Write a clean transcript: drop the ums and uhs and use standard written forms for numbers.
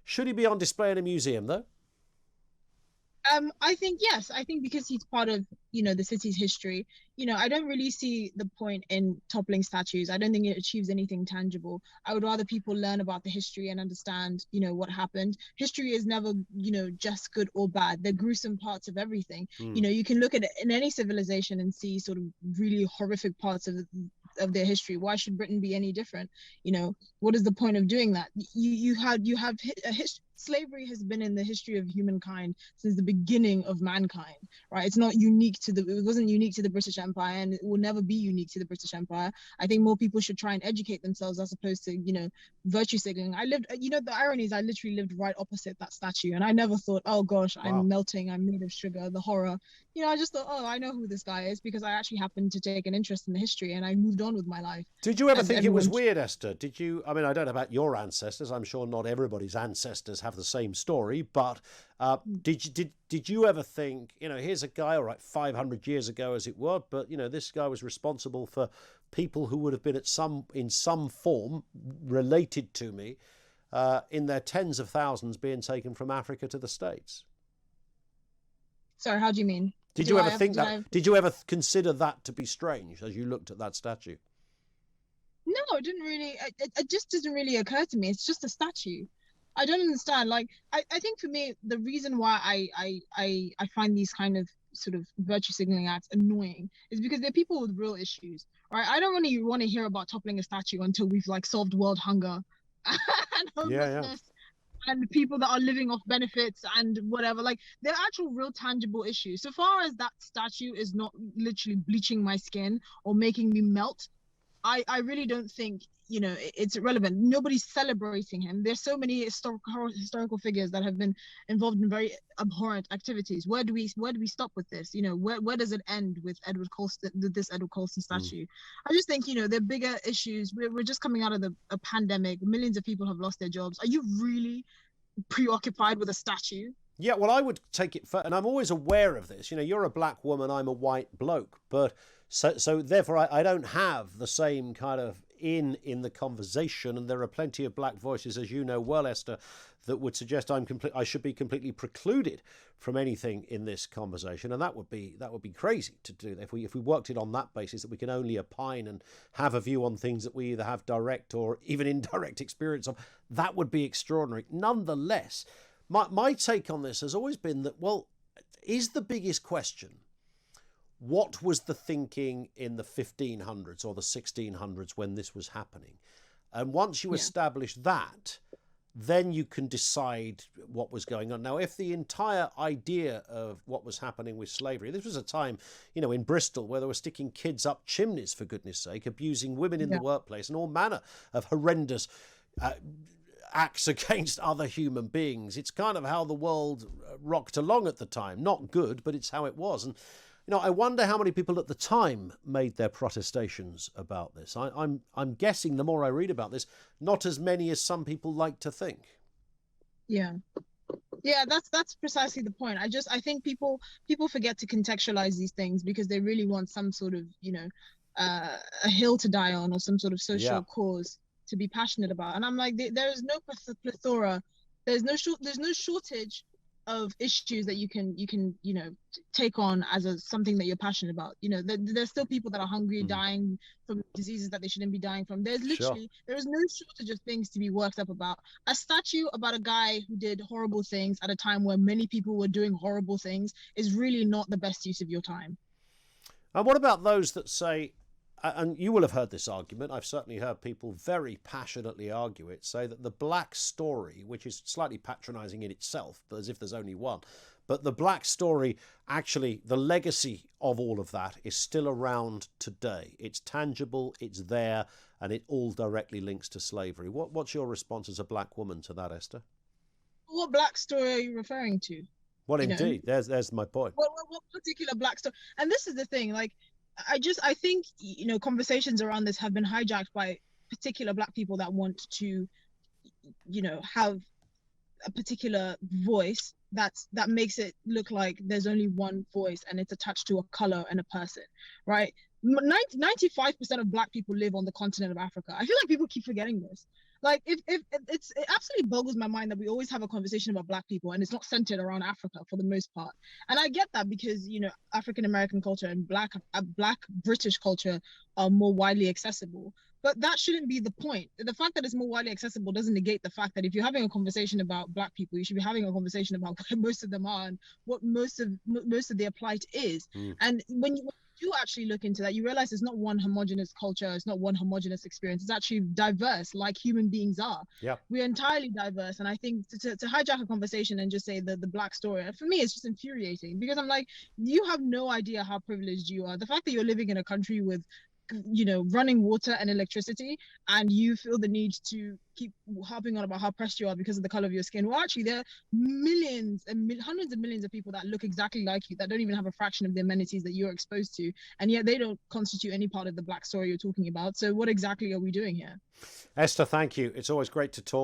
Should he be on display in a museum, though? I think yes. I think because he's part of, the city's history, I don't really see the point in toppling statues. I don't think it achieves anything tangible. I would rather people learn about the history and understand, what happened. History is never, just good or bad. They're gruesome parts of everything. You can look at it in any civilization and see sort of really horrific parts of their history. Why should Britain be any different? What is the point of doing that? You have a history. Slavery has been in the history of humankind since the beginning of mankind, right? It wasn't unique to the British Empire, and it will never be unique to the British Empire. I think more people should try and educate themselves as opposed to, virtue signaling. The irony is I literally lived right opposite that statue, and I never thought, oh gosh, I'm melting, I'm made of sugar, the horror. I just thought, oh, I know who this guy is, because I actually happened to take an interest in the history, and I moved on with my life. Did you ever think it was weird, Esther? Did you? I mean, I don't know about your ancestors. I'm sure not everybody's ancestors have the same story, but did you ever think, here's a guy, all right, 500 years ago as it were, but this guy was responsible for people who would have been in some form related to me in their tens of thousands being taken from Africa to the States? Sorry, how do you mean? Did you ever think that? Did you ever consider that to be strange as you looked at that statue? No, it didn't really. It just doesn't really occur to me. It's just a statue. I don't understand. Like, I think for me, the reason why I find these kind of sort of virtue signaling acts annoying is because they're people with real issues, right? I don't really want to hear about toppling a statue until we've solved world hunger and homelessness. Yeah. And people that are living off benefits and whatever, they're actual real tangible issues. So far as that statue is not literally bleaching my skin or making me melt, I really don't think, it's irrelevant. Nobody's celebrating him. There's so many historical figures that have been involved in very abhorrent activities. Where do we stop with this? Where does it end with Edward Colston, this Edward Colston statue? I just think, there are bigger issues. We're just coming out of a pandemic. Millions of people have lost their jobs. Are you really preoccupied with a statue? Yeah, well, I would take it, and I'm always aware of this. You're a black woman, I'm a white bloke, but so therefore I don't have the same kind of in the conversation, and there are plenty of black voices, as you know well, Esther, that would suggest I should be completely precluded from anything in this conversation, and that would be crazy to do if we worked it on that basis, that we can only opine and have a view on things that we either have direct or even indirect experience of. That would be extraordinary. Nonetheless, my take on this has always been that, well, is the biggest question, what was the thinking in the 1500s or the 1600s when this was happening? And once you establish that, then you can decide what was going on. Now, if the entire idea of what was happening with slavery, this was a time, in Bristol where they were sticking kids up chimneys, for goodness sake, abusing women in the workplace and all manner of horrendous acts against other human beings. It's kind of how the world rocked along at the time. Not good, but it's how it was. And I wonder how many people at the time made their protestations about this. I'm guessing, the more I read about this, not as many as some people like to think. Yeah, that's precisely the point. I think people forget to contextualize these things because they really want some sort of a hill to die on or some sort of social cause to be passionate about. And I'm like, there is no plethora. There's no shortage of issues that you can take on as something that you're passionate about. There's still people that are hungry, dying from diseases that they shouldn't be dying from. There is no shortage of things to be worked up about. A statue about a guy who did horrible things at a time where many people were doing horrible things is really not the best use of your time. And what about those that say, and you will have heard this argument, I've certainly heard people very passionately argue it, say that the black story, which is slightly patronising in itself, but as if there's only one, but the black story, actually, the legacy of all of that is still around today. It's tangible, it's there, and it all directly links to slavery. What's your response as a black woman to that, Esther? What black story are you referring to? Well, indeed, there's my point. What particular black story? And this is the thing, I think, conversations around this have been hijacked by particular black people that want to, have a particular voice that makes it look like there's only one voice and it's attached to a color and a person, right? 95% of black people live on the continent of Africa. I feel like people keep forgetting this. Like, if it absolutely boggles my mind that we always have a conversation about Black people and it's not centered around Africa for the most part. And I get that because, you know, African American culture and Black British culture are more widely accessible. But that shouldn't be the point. The fact that it's more widely accessible doesn't negate the fact that if you're having a conversation about Black people, you should be having a conversation about where most of them are and what most of their plight is. And when you do actually look into that, you realize it's not one homogenous culture, it's not one homogenous experience, it's actually diverse, like human beings are. Yeah, we're entirely diverse. And I think to hijack a conversation and just say the Black story, for me, it's just infuriating, because I'm like, you have no idea how privileged you are. The fact that you're living in a country with, you know, running water and electricity, and you feel the need to keep harping on about how pressed you are because of the color of your skin. Well, actually, there are millions and hundreds of millions of people that look exactly like you, that don't even have a fraction of the amenities that you're exposed to, and yet they don't constitute any part of the Black story you're talking about. So what exactly are we doing here? Esther, thank you. It's always great to talk.